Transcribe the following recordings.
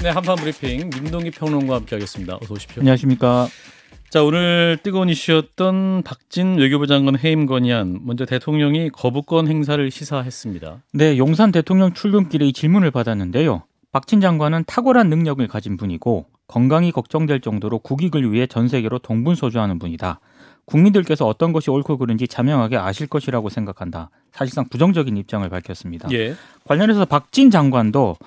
네, 한판 브리핑 민동기 평론가와 함께하겠습니다. 어서 오십시오. 안녕하십니까. 자, 오늘 뜨거운 이슈였던 박진 외교부 장관 해임 건의안, 먼저 대통령이 거부권 행사를 시사했습니다. 네, 용산 대통령 출근길에 이 질문을 받았는데요. 박진 장관은 탁월한 능력을 가진 분이고 건강이 걱정될 정도로 국익을 위해 전 세계로 동분서주하는 분이다. 국민들께서 어떤 것이 옳고 그른지 자명하게 아실 것이라고 생각한다. 사실상 부정적인 입장을 밝혔습니다. 예. 관련해서 박진 장관도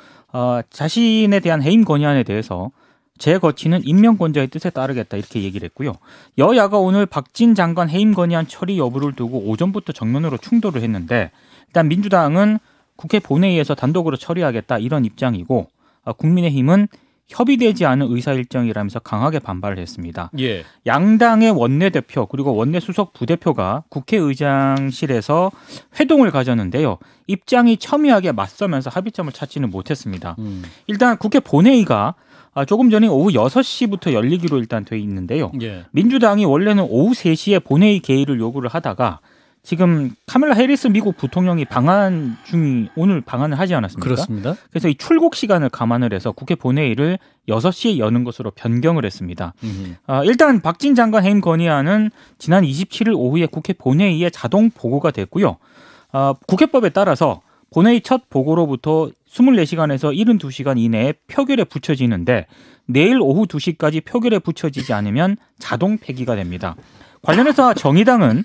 자신에 대한 해임 건의안에 대해서 제 거치는 임명권자의 뜻에 따르겠다 이렇게 얘기를 했고요. 여야가 오늘 박진 장관 해임 건의안 처리 여부를 두고 오전부터 정면으로 충돌을 했는데 일단 민주당은 국회 본회의에서 단독으로 처리하겠다 이런 입장이고 국민의힘은 협의되지 않은 의사일정이라면서 강하게 반발을 했습니다. 예. 양당의 원내대표 그리고 원내수석 부대표가 국회의장실에서 회동을 가졌는데요. 입장이 첨예하게 맞서면서 합의점을 찾지는 못했습니다. 일단 국회 본회의가 조금 전에 오후 6시부터 열리기로 일단 돼 있는데요. 예. 민주당이 원래는 오후 3시에 본회의 개의를 요구를 하다가 지금 카밀라 해리스 미국 부통령이 오늘 방한을 하지 않았습니까? 그렇습니다. 그래서 이 출국 시간을 감안을 해서 국회 본회의를 6시에 여는 것으로 변경을 했습니다. 일단 박진 장관 해임 건의안은 지난 27일 오후에 국회 본회의에 자동 보고가 됐고요. 국회법에 따라서 본회의 첫 보고로부터 24시간에서 72시간 이내에 표결에 붙여지는데 내일 오후 2시까지 표결에 붙여지지 않으면 자동 폐기가 됩니다. 관련해서 정의당은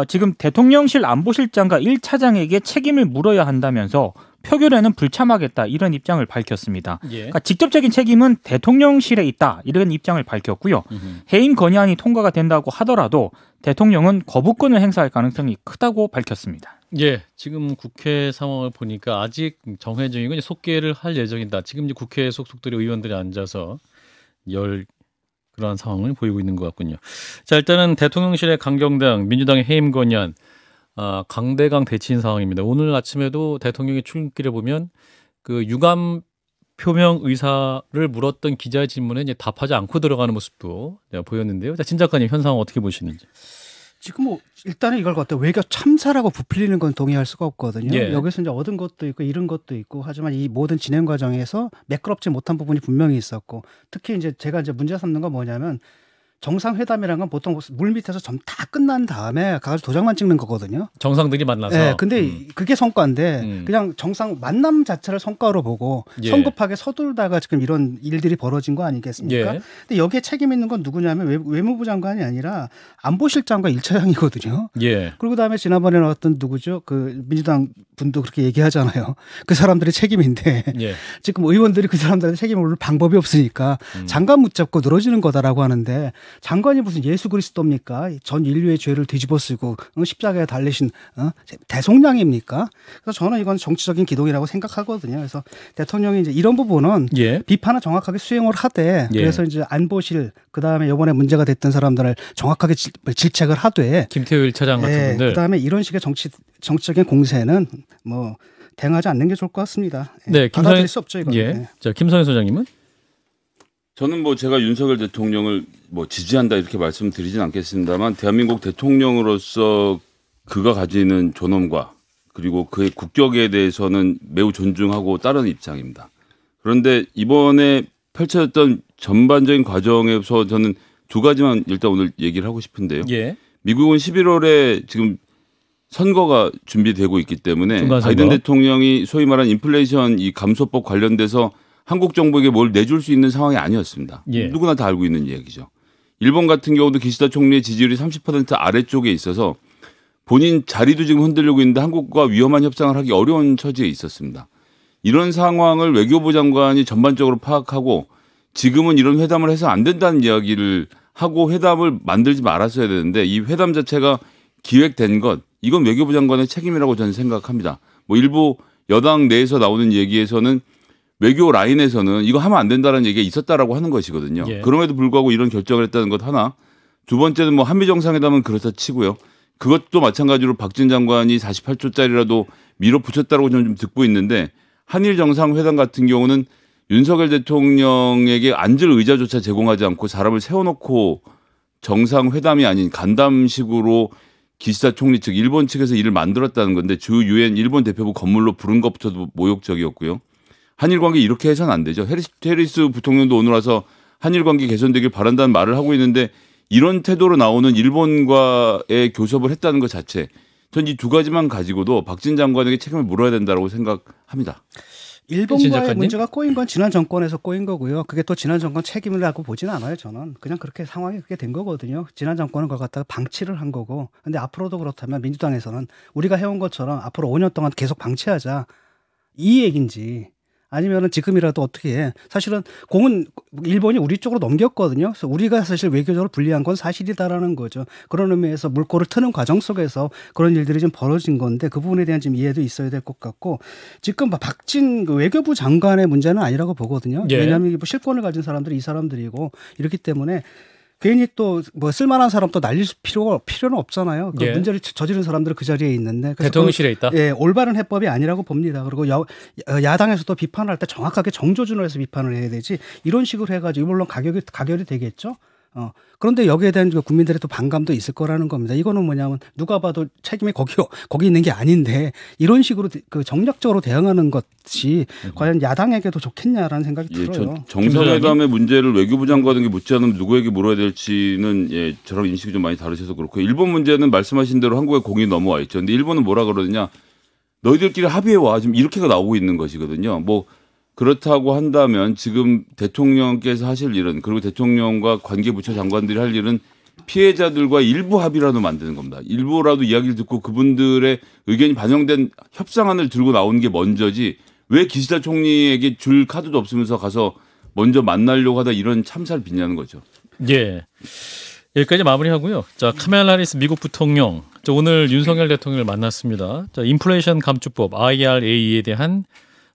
지금 대통령실 안보실장과 1차장에게 책임을 물어야 한다면서 표결에는 불참하겠다 이런 입장을 밝혔습니다. 예. 그러니까 직접적인 책임은 대통령실에 있다 이런 입장을 밝혔고요. 해임 건의안이 통과가 된다고 하더라도 대통령은 거부권을 행사할 가능성이 크다고 밝혔습니다. 예, 지금 국회 상황을 보니까 아직 정해 중이고 이제 속개를 할 예정이다. 지금 이제 국회 속속들이 의원들이 앉아서 그러한 상황을 보이고 있는 것 같군요. 자, 일단은 대통령실의 강경당, 민주당의 해임 건의안, 강대강 대치인 상황입니다. 오늘 아침에도 대통령의 출근길에 보면 그 유감 표명 의사를 물었던 기자의 질문에 이제 답하지 않고 들어가는 모습도 보였는데요. 자, 진 작가님 현 상황 어떻게 보시는지? 지금 뭐 일단은 이걸 갖다 외교 참사라고 부풀리는 건 동의할 수가 없거든요. 예. 여기서 이제 얻은 것도 있고 잃은 것도 있고 하지만 이 모든 진행 과정에서 매끄럽지 못한 부분이 분명히 있었고 특히 이제 제가 이제 문제 삼는 건 뭐냐면 정상회담이라는 건 보통 물 밑에서 좀 다 끝난 다음에 가서 도장만 찍는 거거든요. 정상들이 만나서. 네, 근데 그게 성과인데 그냥 정상 만남 자체를 성과로 보고 예. 성급하게 서둘다가 지금 이런 일들이 벌어진 거 아니겠습니까? 예. 근데 여기에 책임 있는 건 누구냐면 외무부 장관이 아니라 안보실장과 1차장이거든요. 예. 그리고 그다음에 지난번에 나왔던 누구죠? 그 민주당 분도 그렇게 얘기하잖아요. 그 사람들의 책임인데 예. 지금 의원들이 그 사람들한테 책임을 물을 방법이 없으니까 장관 붙잡고 늘어지는 거다라고 하는데 장관이 무슨 예수 그리스도입니까? 전 인류의 죄를 뒤집어쓰고 십자가에 달리신 대속량입니까? 그래서 저는 이건 정치적인 기동이라고 생각하거든요. 그래서 대통령이 이제 이런 부분은 예. 비판을 정확하게 수용을 하되 예. 그래서 이제 안보실 그다음에 이번에 문제가 됐던 사람들을 정확하게 질책을 하되 김태우 1차장 같은 분들. 그다음에 이런 식의 정치적인 공세는 뭐 대응하지 않는 게 좋을 것 같습니다. 네, 받아들일 수 없죠 이거. 예. 자, 김성현 소장님은? 저는 뭐 제가 윤석열 대통령을 뭐 지지한다 이렇게 말씀드리진 않겠습니다만 대한민국 대통령으로서 그가 가지는 존엄과 그리고 그의 국격에 대해서는 매우 존중하고 따르는 입장입니다. 그런데 이번에 펼쳐졌던 전반적인 과정에서 저는 두 가지만 일단 오늘 얘기를 하고 싶은데요. 예. 미국은 11월에 지금 선거가 준비되고 있기 때문에 중간선거. 바이든 대통령이 소위 말하는 인플레이션 이 감소법 관련돼서 한국 정부에게 뭘 내줄 수 있는 상황이 아니었습니다. 예. 누구나 다 알고 있는 얘기죠. 일본 같은 경우도 기시다 총리의 지지율이 30% 아래쪽에 있어서 본인 자리도 지금 흔들리고 있는데 한국과 위험한 협상을 하기 어려운 처지에 있었습니다. 이런 상황을 외교부 장관이 전반적으로 파악하고 지금은 이런 회담을 해서 안 된다는 이야기를 하고 회담을 만들지 말았어야 되는데 이 회담 자체가 기획된 것 이건 외교부 장관의 책임이라고 저는 생각합니다. 뭐 일부 여당 내에서 나오는 얘기에서는 외교 라인에서는 이거 하면 안 된다는 얘기가 있었다라고 하는 것이거든요. 예. 그럼에도 불구하고 이런 결정을 했다는 것 하나. 두 번째는 뭐 한미 정상회담은 그렇다 치고요. 그것도 마찬가지로 박진 장관이 48초짜리라도 밀어붙였다고 저는 좀 듣고 있는데 한일 정상회담 같은 경우는 윤석열 대통령에게 앉을 의자조차 제공하지 않고 사람을 세워놓고 정상회담이 아닌 간담식으로 기시다 총리 측 일본 측에서 일을 만들었다는 건데 주 유엔 일본 대표부 건물로 부른 것부터도 모욕적이었고요. 한일 관계 이렇게 해서는 안 되죠. 해리스 부통령도 오늘 와서 한일 관계 개선되길 바란다는 말을 하고 있는데 이런 태도로 나오는 일본과의 교섭을 했다는 것 자체 전 이 두 가지만 가지고도 박진 장관에게 책임을 물어야 된다고 생각합니다. 일본과의 문제가 꼬인 건 지난 정권에서 꼬인 거고요. 그게 또 지난 정권 책임이라고 보지는 않아요. 저는 그냥 그렇게 상황이 그렇게 된 거거든요. 지난 정권은 그걸 갖다가 방치를 한 거고. 근데 앞으로도 그렇다면 민주당에서는 우리가 해온 것처럼 앞으로 5년 동안 계속 방치하자 이 얘기인지 아니면은 지금이라도 어떻게 해. 사실은 공은 일본이 우리 쪽으로 넘겼거든요. 그래서 우리가 사실 외교적으로 불리한 건 사실이다라는 거죠. 그런 의미에서 물꼬를 트는 과정 속에서 그런 일들이 좀 벌어진 건데 그 부분에 대한 좀 이해도 있어야 될 것 같고 지금 박진 외교부 장관의 문제는 아니라고 보거든요. 예. 왜냐하면 뭐 실권을 가진 사람들이 이 사람들이고 이렇기 때문에 괜히 또 뭐 쓸만한 사람 또 날릴 필요는 없잖아요. 그 예. 문제를 저지른 사람들은 그 자리에 있는데 대통령실에 있다. 예, 올바른 해법이 아니라고 봅니다. 그리고 야당에서도 비판을 할 때 정확하게 정조준으로 해서 비판을 해야 되지 이런 식으로 해가지고 물론 가결이 되겠죠. 그런데 여기에 대한 국민들의 또 반감도 있을 거라는 겁니다. 이거는 뭐냐면 누가 봐도 책임이 거기 있는 게 아닌데 이런 식으로 그 정략적으로 대응하는 것이 과연 야당에게도 좋겠냐라는 생각이 들어요. 정상회담의 문제를 외교부 장관에게 묻지 않으면 누구에게 물어야 될지는 저랑 인식이 좀 많이 다르셔서 그렇고 일본 문제는 말씀하신 대로 한국의 공이 넘어와 있죠. 근데 일본은 뭐라 그러느냐. 너희들끼리 합의해와. 지금 이렇게가 나오고 있는 것이거든요. 뭐 그렇다고 한다면 지금 대통령께서 하실 일은 그리고 대통령과 관계부처 장관들이 할 일은 피해자들과 일부 합의라도 만드는 겁니다. 일부라도 이야기를 듣고 그분들의 의견이 반영된 협상안을 들고 나오는 게 먼저지 왜 기시다 총리에게 줄 카드도 없으면서 가서 먼저 만나려고 하다 이런 참사를 빚냐는 거죠. 예. 여기까지 마무리하고요. 자, 카멜라 해리스 미국 부통령. 오늘 윤석열 대통령을 만났습니다. 자, 인플레이션 감축법 IRA에 대한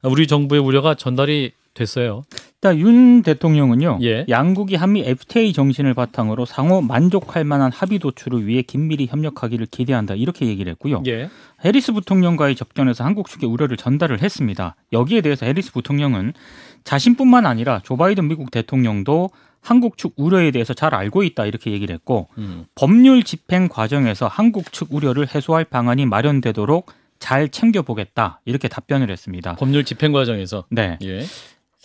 우리 정부의 우려가 전달이 됐어요. 일단 윤 대통령은요. 예. 양국이 한미 FTA 정신을 바탕으로 상호 만족할 만한 합의 도출을 위해 긴밀히 협력하기를 기대한다. 이렇게 얘기를 했고요. 예. 해리스 부통령과의 접견에서 한국 측의 우려를 전달을 했습니다. 여기에 대해서 해리스 부통령은 자신뿐만 아니라 조 바이든 미국 대통령도 한국 측 우려에 대해서 잘 알고 있다. 이렇게 얘기를 했고 법률 집행 과정에서 한국 측 우려를 해소할 방안이 마련되도록 잘 챙겨보겠다 이렇게 답변을 했습니다. 법률 집행 과정에서. 네, 예.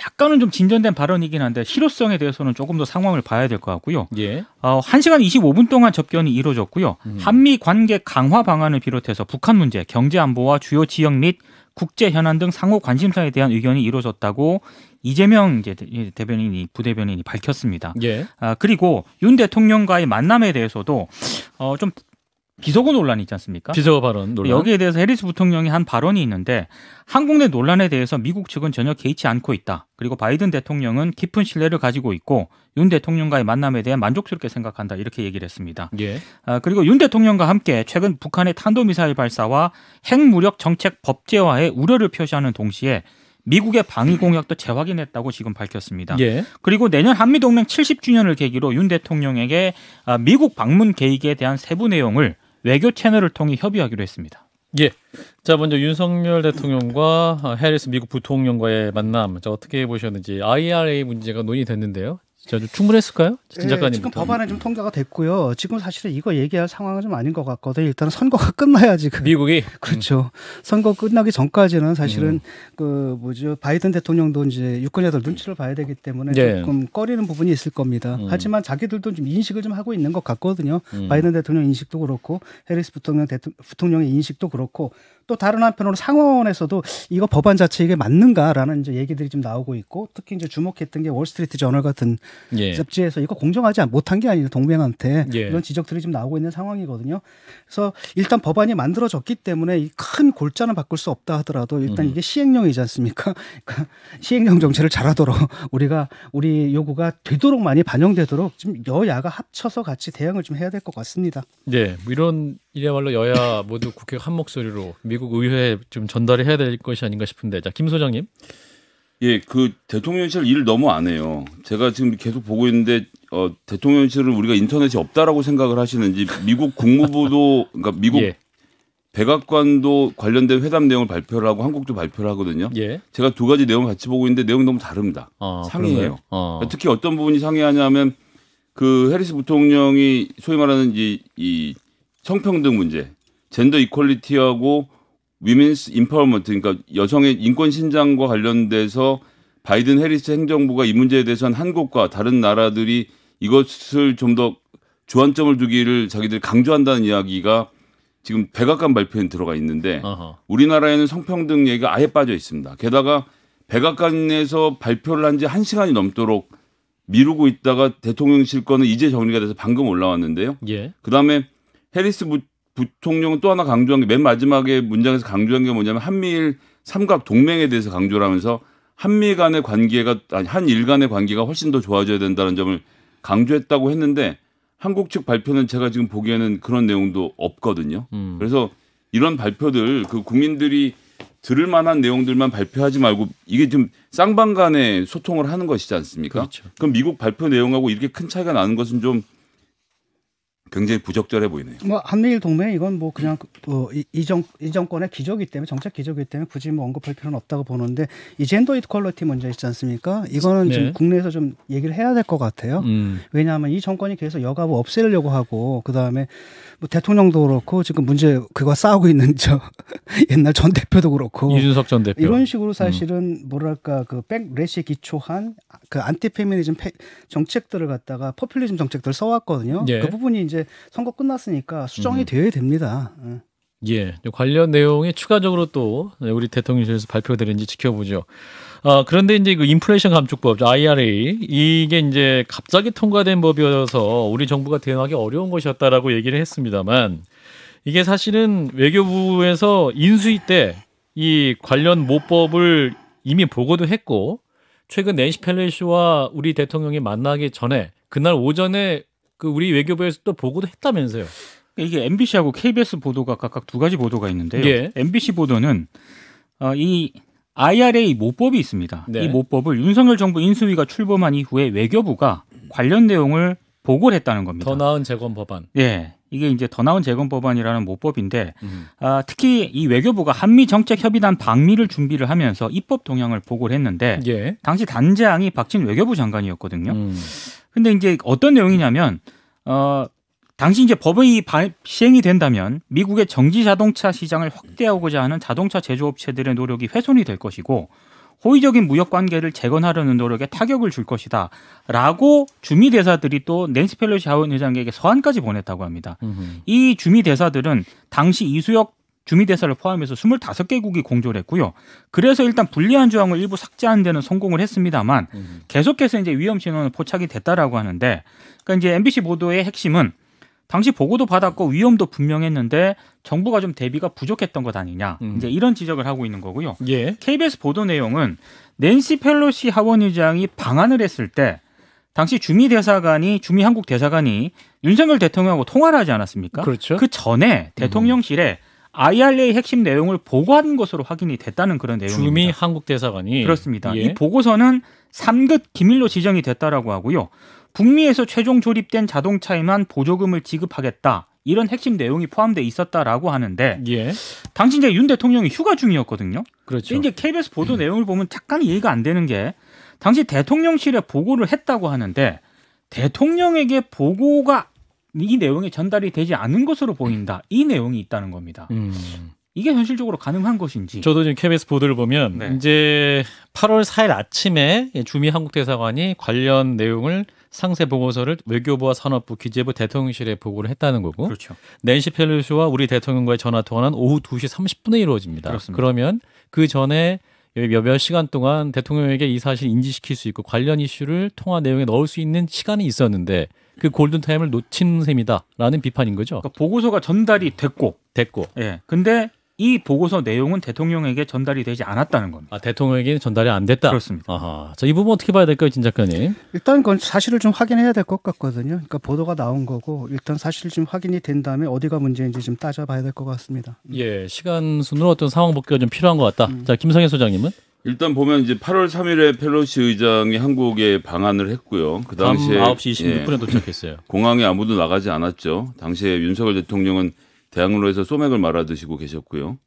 약간은 좀 진전된 발언이긴 한데 실효성에 대해서는 조금 더 상황을 봐야 될 것 같고요. 예. 1시간 25분 동안 접견이 이루어졌고요. 한미 관계 강화 방안을 비롯해서 북한 문제, 경제 안보와 주요 지역 및 국제 현안 등 상호 관심사에 대한 의견이 이루어졌다고 이재명 부대변인이 밝혔습니다. 예. 그리고 윤 대통령과의 만남에 대해서도 좀 비속어 논란이 있지 않습니까? 비속어 발언 논란. 여기에 대해서 해리스 부통령이 한 발언이 있는데 한국 내 논란에 대해서 미국 측은 전혀 개의치 않고 있다. 그리고 바이든 대통령은 깊은 신뢰를 가지고 있고 윤 대통령과의 만남에 대해 만족스럽게 생각한다. 이렇게 얘기를 했습니다. 예. 그리고 윤 대통령과 함께 최근 북한의 탄도미사일 발사와 핵무력 정책 법제화에 우려를 표시하는 동시에 미국의 방위 공약도 재확인했다고 지금 밝혔습니다. 예. 그리고 내년 한미동맹 70주년을 계기로 윤 대통령에게 미국 방문 계획에 대한 세부 내용을 외교 채널을 통해 협의하기로 했습니다. 예. 자, 먼저 윤석열 대통령과 해리스 미국 부통령과의 만남. 자, 어떻게 보셨는지 IRA 문제가 논의됐는데요. 자, 좀 충분했을까요? 진 작가님부터. 지금 법안은 좀 통과가 됐고요. 지금 사실은 이거 얘기할 상황은 좀 아닌 것 같거든요. 일단은 선거가 끝나야지. 미국이 그렇죠. 선거 끝나기 전까지는 사실은 바이든 대통령도 이제 유권자들 눈치를 봐야 되기 때문에 예. 조금 꺼리는 부분이 있을 겁니다. 하지만 자기들도 좀 인식을 좀 하고 있는 것 같거든요. 바이든 대통령 인식도 그렇고 해리스 부통령의 인식도 그렇고 또 다른 한편으로 상원에서도 이거 법안 자체 이게 맞는가라는 이제 얘기들이 좀 나오고 있고 특히 이제 주목했던 게 월스트리트 저널 같은 예. 잡지에서 이거 공정하지 못한 게 아니라 동맹한테 예. 이런 지적들이 좀 나오고 있는 상황이거든요. 그래서 일단 법안이 만들어졌기 때문에 이 큰 골자는 바꿀 수 없다 하더라도 일단 이게 시행령이지 않습니까? 그러니까 시행령 정체를 잘하도록 우리 요구가 되도록 많이 반영되도록 지금 여야가 합쳐서 같이 대응을 좀 해야 될 것 같습니다. 네, 이런 이야말로 여야 모두 국회가 한 목소리로 미국 의회에 좀 전달을 해야 될 것이 아닌가 싶은데, 자, 김 소장님. 예, 그 대통령실 일 너무 안 해요. 제가 지금 계속 보고 있는데 대통령실은 우리가 인터넷이 없다라고 생각을 하시는지 미국 국무부도 그러니까 미국 예. 백악관도 관련된 회담 내용을 발표를 하고 한국도 발표를 하거든요. 예. 제가 두 가지 내용을 같이 보고 있는데 내용이 너무 다릅니다. 상이해요. 특히 어떤 부분이 상이하냐면 그 해리스 부통령이 소위 말하는 이 성평등 문제, 젠더 이퀄리티하고 위민스 임파워먼트, 그러니까 여성의 인권 신장과 관련돼서 바이든 해리스 행정부가 이 문제에 대해서는 한국과 다른 나라들이 이것을 좀 더 주안점을 두기를 자기들이 강조한다는 이야기가 지금 백악관 발표에 들어가 있는데 우리나라에는 성평등 얘기가 아예 빠져 있습니다. 게다가 백악관에서 발표를 한 지 1시간이 넘도록 미루고 있다가 대통령실 거는 이제 정리가 돼서 방금 올라왔는데요. 예. 그다음에 해리스 부통령은 또 하나 강조한 게 맨 마지막에 문장에서 강조한 게 뭐냐면 한미일 삼각 동맹에 대해서 강조를 하면서 한미 간의 관계가 아니 한일 간의 관계가 훨씬 더 좋아져야 된다는 점을 강조했다고 했는데 한국 측 발표는 제가 지금 보기에는 그런 내용도 없거든요. 그래서 이런 발표들 그 국민들이 들을 만한 내용들만 발표하지 말고 이게 좀 쌍방 간의 소통을 하는 것이지 않습니까? 그렇죠. 그럼 미국 발표 내용하고 이렇게 큰 차이가 나는 것은 좀 굉장히 부적절해 보이네요. 뭐 한미일 동맹 이건 뭐 그냥 이 정권의 기조이기 때문에 정책 기조이기 때문에 굳이 뭐 언급할 필요는 없다고 보는데 이 젠더 이퀄리티 문제 있지 않습니까? 이거는 네. 좀 국내에서 좀 얘기를 해야 될 것 같아요. 왜냐하면 이 정권이 계속 여가부 없애려고 하고 그다음에 뭐 대통령도 그렇고 지금 문제 그거 싸우고 있는 저 옛날 전 대표도 그렇고 이준석 전 대표 이런 식으로 사실은 뭐랄까 그 백래시에 기초한 그 안티페미니즘 정책들을 갖다가 포퓰리즘 정책들을 써왔거든요. 예. 그 부분이 이제 선거 끝났으니까 수정이 되어야 됩니다. 예, 관련 내용이 추가적으로 또 우리 대통령실에서 발표되는지 지켜보죠. 그런데 이제 그 인플레이션 감축법, IRA, 이게 이제 갑자기 통과된 법이어서 우리 정부가 대응하기 어려운 것이었다라고 얘기를 했습니다만 이게 사실은 외교부에서 인수위 때 이 관련 모법을 이미 보고도 했고 최근 낸시 펠로시와 우리 대통령이 만나기 전에 그날 오전에 그 우리 외교부에서 또 보고도 했다면서요. 이게 MBC하고 KBS 보도가 각각 두 가지 보도가 있는데요. 예. MBC 보도는 이 IRA 모법이 있습니다. 네. 이 모법을 윤석열 정부 인수위가 출범한 이후에 외교부가 관련 내용을 보고를 했다는 겁니다. 더 나은 재건 법안. 예, 이게 이제 더 나은 재건 법안이라는 모법인데 특히 이 외교부가 한미 정책 협의단 방미를 준비를 하면서 입법 동향을 보고를 했는데 예. 당시 단장이 박진 외교부 장관이었거든요. 근데 이제 어떤 내용이냐면 당시 이제 법이 시행이 된다면 미국의 전기 자동차 시장을 확대하고자 하는 자동차 제조업체들의 노력이 훼손이 될 것이고 호의적인 무역 관계를 재건하려는 노력에 타격을 줄 것이다라고 주미 대사들이 또 낸시 펠로시 하원 의장에게 서한까지 보냈다고 합니다. 이 주미 대사들은 당시 이수혁 주미 대사를 포함해서 25개국이 공조를 했고요. 그래서 일단 불리한 조항을 일부 삭제하는 데는 성공을 했습니다만 계속해서 이제 위험 신호는 포착이 됐다라고 하는데 그러니까 이제 MBC 보도의 핵심은 당시 보고도 받았고 위험도 분명했는데 정부가 좀 대비가 부족했던 것 아니냐 이제 이런 지적을 하고 있는 거고요. 예. KBS 보도 내용은 낸시 펠로시 하원의장이 방한을 했을 때 당시 주미 한국 대사관이 윤석열 대통령하고 통화를 하지 않았습니까? 그렇죠. 그 전에 대통령실에 IRA 핵심 내용을 보고한 것으로 확인이 됐다는 그런 내용입니다. 주미 한국 대사관이 그렇습니다. 예. 이 보고서는 3급 기밀로 지정이 됐다라고 하고요. 북미에서 최종 조립된 자동차에만 보조금을 지급하겠다. 이런 핵심 내용이 포함되어 있었다라고 하는데 예. 당시 이제 윤 대통령이 휴가 중이었거든요. 그렇죠. 이제 KBS 보도 내용을 보면 약간 이해가 안 되는 게 당시 대통령실에 보고를 했다고 하는데 대통령에게 보고가 이 내용이 전달이 되지 않은 것으로 보인다. 이 내용이 있다는 겁니다. 이게 현실적으로 가능한 것인지. 저도 지금 KBS 보도를 보면 네. 이제 8월 4일 아침에 주미 한국 대사관이 관련 내용을 상세 보고서를 외교부와 산업부, 기재부, 대통령실에 보고를 했다는 거고 그렇죠. 낸시 펠로시와 우리 대통령과의 전화 통화는 오후 2시 30분에 이루어집니다. 그렇습니다. 그러면 그 전에 몇 시간 동안 대통령에게 이 사실을 인지시킬 수 있고 관련 이슈를 통화 내용에 넣을 수 있는 시간이 있었는데 그 골든타임을 놓친 셈이다라는 비판인 거죠. 그러니까 보고서가 전달이 됐고. 예. 근데 이 보고서 내용은 대통령에게 전달이 되지 않았다는 겁니다. 대통령에게는 전달이 안 됐다. 그렇습니다. 아하. 자, 이 부분 어떻게 봐야 될까요, 진 작가님? 일단 그건 사실을 좀 확인해야 될 것 같거든요. 그러니까 보도가 나온 거고 일단 사실 좀 확인이 된 다음에 어디가 문제인지 좀 따져봐야 될 것 같습니다. 예, 시간 순으로 어떤 상황 복귀가 좀 필요한 것 같다. 자, 김성애 소장님은? 일단 이제 8월 3일에 펠로시 의장이 한국에 방한을 했고요. 그 당시에 9시 26분에 도착했어요. 공항에 아무도 나가지 않았죠. 당시에 윤석열 대통령은 대학로에서 소맥을 말아 드시고 계셨고요.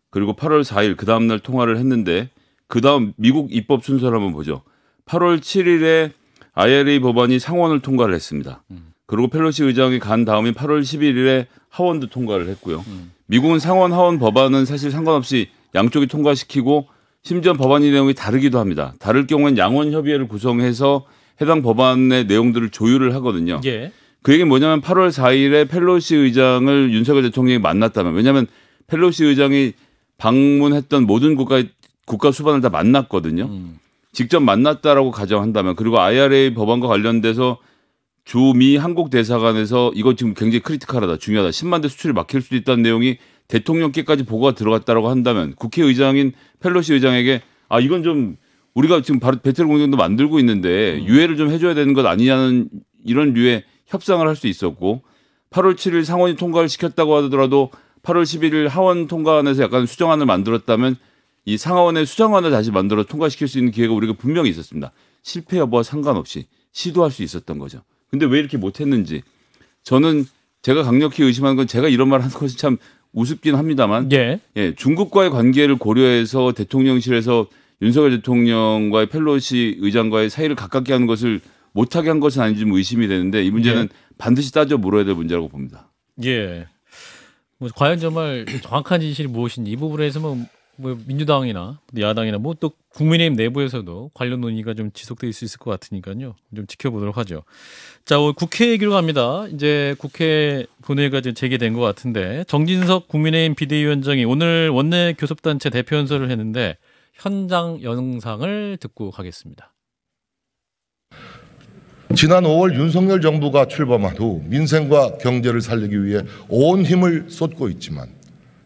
그리고 8월 4일 그 다음 날 통화를 했는데 그 다음 미국 입법 순서를 한번 보죠. 8월 7일에 IRA 법안이 상원을 통과를 했습니다. 그리고 펠로시 의장이 간 다음에 8월 11일에 하원도 통과를 했고요. 미국은 상원 하원 법안은 사실 상관없이 양쪽이 통과시키고 심지어 법안의 내용이 다르기도 합니다. 다를 경우엔 양원 협의회를 구성해서 해당 법안의 내용들을 조율을 하거든요. 예. 그 얘기는 뭐냐면 8월 4일에 펠로시 의장을 윤석열 대통령이 만났다면, 왜냐하면 펠로시 의장이 방문했던 모든 국가 수반을 다 만났거든요. 직접 만났다라고 가정한다면, 그리고 IRA 법안과 관련돼서 주미 한국 대사관에서 이거 지금 굉장히 크리티컬하다, 중요하다, 10만 대 수출이 막힐 수도 있다는 내용이 대통령께까지 보고가 들어갔다라고 한다면 국회의장인 펠로시 의장에게 이건 좀 우리가 지금 바로 배틀 공동도 만들고 있는데 유예를 좀 해줘야 되는 것 아니냐는 이런 류의 협상을 할 수 있었고, 8월 7일 상원이 통과를 시켰다고 하더라도 8월 11일 하원 통과안에서 약간 수정안을 만들었다면 이 상하원의 수정안을 다시 만들어 통과시킬 수 있는 기회가 우리가 분명히 있었습니다. 실패 여부와 상관없이 시도할 수 있었던 거죠. 근데 왜 이렇게 못했는지, 저는 제가 강력히 의심하는 건, 제가 이런 말 하는 것이 참 우습긴 합니다만, 예. 중국과의 관계를 고려해서 대통령실에서 윤석열 대통령과의 펠로시 의장과의 사이를 가깝게 하는 것을 못하게 한 것은 아닌지 의심이 되는데, 이 문제는 반드시 따져 물어야 될 문제라고 봅니다. 예. 뭐 과연 정말 정확한 진실이 무엇인지 이 부분에서 뭐 민주당이나 야당이나 뭐 또 국민의힘 내부에서도 관련 논의가 좀 지속될 수 있을 것 같으니까요. 좀 지켜보도록 하죠. 자, 오늘 국회 얘기로 갑니다. 이제 국회 본회의가 지금 재개된 것 같은데, 정진석 국민의힘 비대위원장이 오늘 원내 교섭단체 대표 연설을 했는데 현장 영상을 듣고 가겠습니다. 지난 5월 윤석열 정부가 출범한 후 민생과 경제를 살리기 위해 온 힘을 쏟고 있지만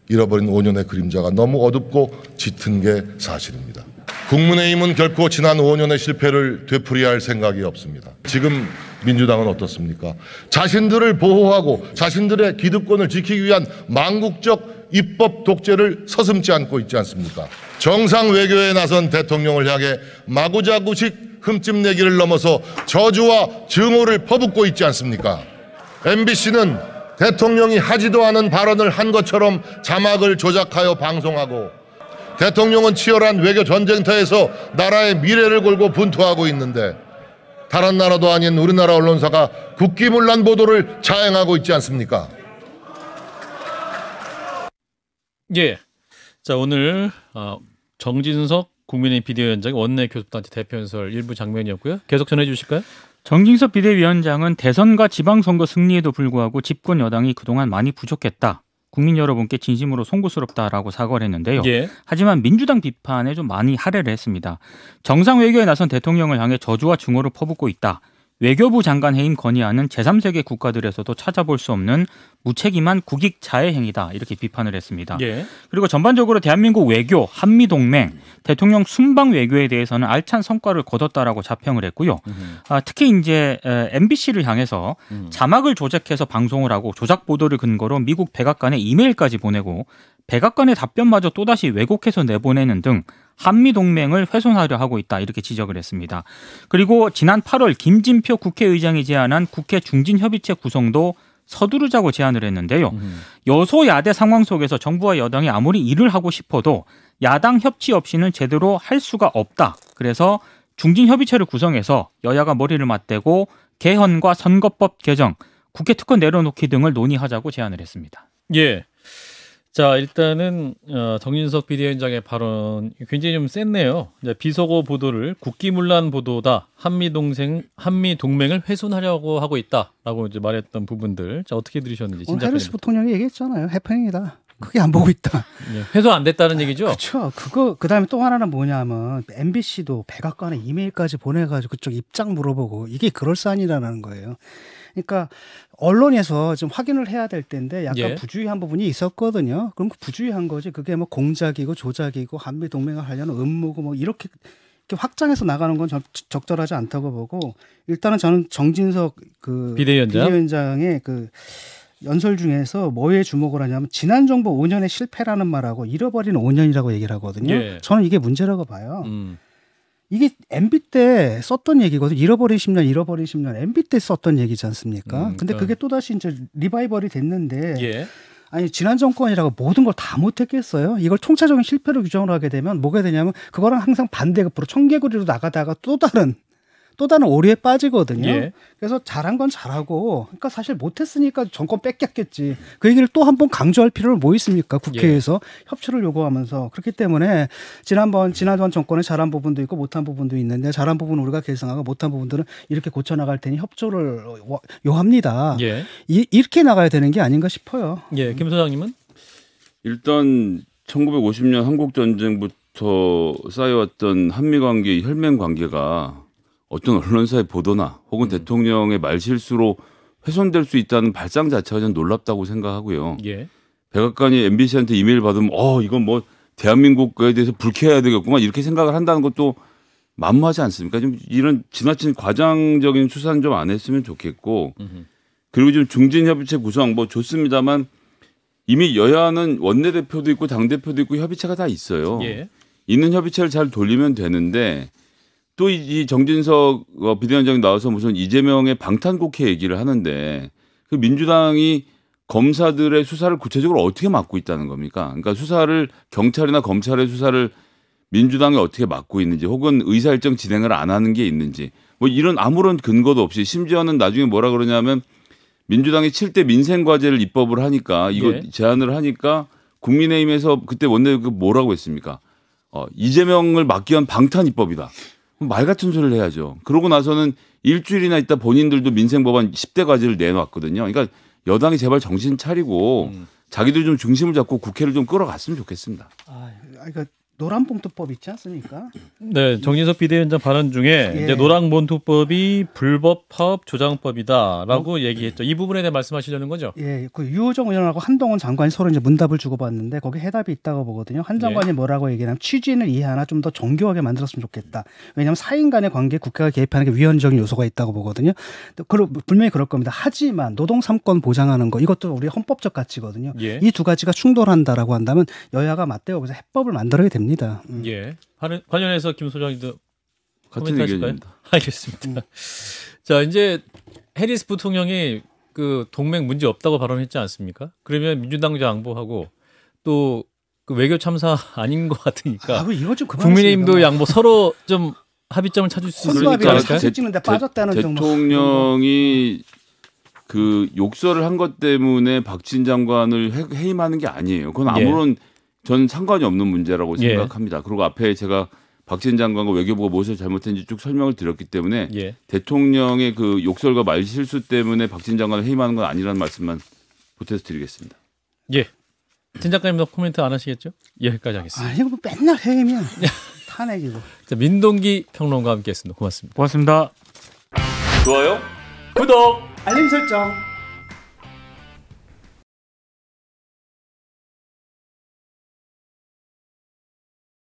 잃어버린 5년의 그림자가 너무 어둡고 짙은 게 사실입니다. 국민의힘은 결코 지난 5년의 실패를 되풀이할 생각이 없습니다. 지금 민주당은 어떻습니까? 자신들을 보호하고 자신들의 기득권을 지키기 위한 망국적 입법 독재를 서슴지 않고 있지 않습니까? 정상 외교에 나선 대통령을 향해 마구자구식 흠집내기를 넘어서 저주와 증오를 퍼붓고 있지 않습니까? MBC는 대통령이 하지도 않은 발언을 한 것처럼 자막을 조작하여 방송하고, 대통령은 치열한 외교 전쟁터에서 나라의 미래를 걸고 분투하고 있는데 다른 나라도 아닌 우리나라 언론사가 국기문란 보도를 자행하고 있지 않습니까? 예. 자, 오늘 정진석 국민의힘 비대위원장의 원내 교섭단체 대표 연설 일부 장면이었고요. 계속 전해 주실까요? 정진석 비대위원장은 대선과 지방선거 승리에도 불구하고 집권 여당이 그동안 많이 부족했다. 국민 여러분께 진심으로 송구스럽다라고 사과를 했는데요. 예. 하지만 민주당 비판에 좀 많이 할애를 했습니다. 정상 외교에 나선 대통령을 향해 저주와 증오를 퍼붓고 있다. 외교부 장관 해임 건의안은 제3세계 국가들에서도 찾아볼 수 없는 무책임한 국익 자해 행위다, 이렇게 비판을 했습니다. 예. 그리고 전반적으로 대한민국 외교, 한미동맹, 대통령 순방 외교에 대해서는 알찬 성과를 거뒀다라고 자평을 했고요. 특히 이제 MBC를 향해서 자막을 조작해서 방송을 하고 조작 보도를 근거로 미국 백악관에 이메일까지 보내고 백악관의 답변마저 또다시 왜곡해서 내보내는 등 한미동맹을 훼손하려 하고 있다, 이렇게 지적을 했습니다. 그리고 지난 8월 김진표 국회의장이 제안한 국회 중진협의체 구성도 서두르자고 제안을 했는데요. 여소야대 상황 속에서 정부와 여당이 아무리 일을 하고 싶어도 야당 협치 없이는 제대로 할 수가 없다. 그래서 중진협의체를 구성해서 여야가 머리를 맞대고 개헌과 선거법 개정, 국회 특권 내려놓기 등을 논의하자고 제안을 했습니다. 예. 자, 일단은 정진석 비대위원장의 발언 굉장히 좀 셌네요. 비속어 보도를 국기문란 보도다, 한미동맹을 훼손하려고 하고 있다라고 이제 말했던 부분들, 자, 어떻게 들으셨는지. 오늘 해리스 부통령이 얘기했잖아요. 해프닝이다. 크게 안 보고 있다. 예, 훼손 안 됐다는 얘기죠. 그렇죠. 그다음에 또 하나는 뭐냐면 MBC도 백악관에 이메일까지 보내가지고 그쪽 입장 물어보고, 이게 그럴싸한이라는 거예요. 그러니까 언론에서 좀 확인을 해야 될 텐데 약간 부주의한 부분이 있었거든요. 그럼 그 부주의한 거지. 그게 뭐 공작이고 조작이고 한미 동맹을 하려는 음모고 뭐 이렇게 확장해서 나가는 건 적절하지 않다고 보고, 일단은 저는 정진석 비대위원장의 그 연설 중에서 뭐에 주목을 하냐면 지난 정부 5년의 실패라는 말하고 잃어버린 5년이라고 얘기를 하거든요. 예. 저는 이게 문제라고 봐요. 이게 MB 때 썼던 얘기거든요. 잃어버린 10년 MB 때 썼던 얘기지 않습니까? 근데 그게 또다시 이제 리바이벌이 됐는데, 예. 아니 지난 정권이라고 모든 걸 다 못했겠어요? 이걸 총체적인 실패로 규정을 하게 되면 뭐가 되냐면 그거랑 항상 반대급부로 청개구리로 나가다가 또 다른 또 다른 오류에 빠지거든요. 예. 그래서 잘한 건 잘하고, 그러니까 사실 못했으니까 정권 뺏겼겠지. 그 얘기를 또 한 번 강조할 필요는 뭐 있습니까? 국회에서 협조를 요구하면서. 그렇기 때문에 지난번 정권에 잘한 부분도 있고 못한 부분도 있는데, 잘한 부분은 우리가 개선하고 못한 부분들은 이렇게 고쳐나갈 테니 협조를 요합니다. 예. 이렇게 나가야 되는 게 아닌가 싶어요. 예. 김 소장님은? 일단 1950년 한국 전쟁부터 쌓여왔던 한미 관계, 혈맹 관계가 어떤 언론사의 보도나 혹은 대통령의 말실수로 훼손될 수 있다는 발상 자체가 전 놀랍다고 생각하고요. 예. 백악관이 MBC한테 이메일 받으면 이건 뭐 대한민국에 대해서 불쾌해야 되겠구만 이렇게 생각을 한다는 것도 만무하지 않습니까? 좀 이런 지나친 과장적인 수사는 좀 안 했으면 좋겠고, 그리고 좀 중진협의체 구성 뭐 좋습니다만 이미 여야는 원내대표도 있고 당대표도 있고 협의체가 다 있어요. 예. 있는 협의체를 잘 돌리면 되는데, 또 이 정진석 비대위원장이 나와서 무슨 이재명의 방탄국회 얘기를 하는데, 그 민주당이 검사들의 수사를 구체적으로 어떻게 막고 있다는 겁니까? 그러니까 수사를, 경찰이나 검찰의 수사를 민주당이 어떻게 막고 있는지, 혹은 의사일정 진행을 안 하는 게 있는지, 뭐 이런 아무런 근거도 없이, 심지어는 나중에 뭐라 그러냐면 민주당이 7대 민생과제를 입법을 하니까, 이거 예. 제안을 하니까 국민의힘에서 그때 원내대표 뭐라고 했습니까? 이재명을 막기 위한 방탄 입법이다. 말 같은 소리를 해야죠. 그러고 나서는 일주일이나 있다 본인들도 민생법안 10대 과제를 내놨거든요. 그러니까 여당이 제발 정신 차리고 자기들 좀 중심을 잡고 국회를 좀 끌어갔으면 좋겠습니다. 그러니까 노란봉투법 있지 않습니까? 네, 정진석 비대위원장 발언 중에 예. 이제 노란봉투법이 불법 파업 조장법이다라고 얘기했죠. 이 부분에 대해 말씀하시려는 거죠? 예, 그 유호정 의원하고 한동훈 장관이 서로 이제 문답을 주고받는데 거기 해답이 있다고 보거든요. 한 장관이 뭐라고 얘기하면 취지는 이해하나 좀 더 정교하게 만들었으면 좋겠다. 왜냐하면 사인 간의 관계에 국회가 개입하는 게 위헌적인 요소가 있다고 보거든요. 분명히 그럴 겁니다. 하지만 노동 3권 보장하는 거 이것도 우리 헌법적 가치거든요. 예. 이 두 가지가 충돌한다라고 한다면 여야가 맞대고 그래서 해법을 만들어야 됩니다. 예. 관련해서 김 소장님도 같은 코멘트 하실까요? 의견입니다. 알겠습니다. 자, 이제 해리스 부통령이 그 동맹 문제 없다고 발언했지 않습니까? 그러면 민주당 양보하고 또 그 외교 참사 아닌 것 같으니까 이거 좀 국민의힘도 양보 서로 좀 합의점을 찾을 수 있지 그러니까 않을까요? 사진 찍는데 빠졌다는 대통령이 그 욕설을 한 것 때문에 박진 장관을 해임하는 게 아니에요. 그건 아무런 전 상관이 없는 문제라고 생각합니다. 그리고 앞에 제가 박진 장관과 외교부가 무엇을 잘못했는지 쭉 설명을 드렸기 때문에 대통령의 그 욕설과 말실수 때문에 박진 장관을 해임하는 건 아니라는 말씀만 보태서 드리겠습니다. 예. 진 작가님도 코멘트 안 하시겠죠? 여기까지 하겠습니다. 이거 뭐 맨날 해임이야. 탄핵이고. 자, 민동기 평론가와 함께했습니다. 고맙습니다. 고맙습니다. 좋아요. 구독. 알림 설정.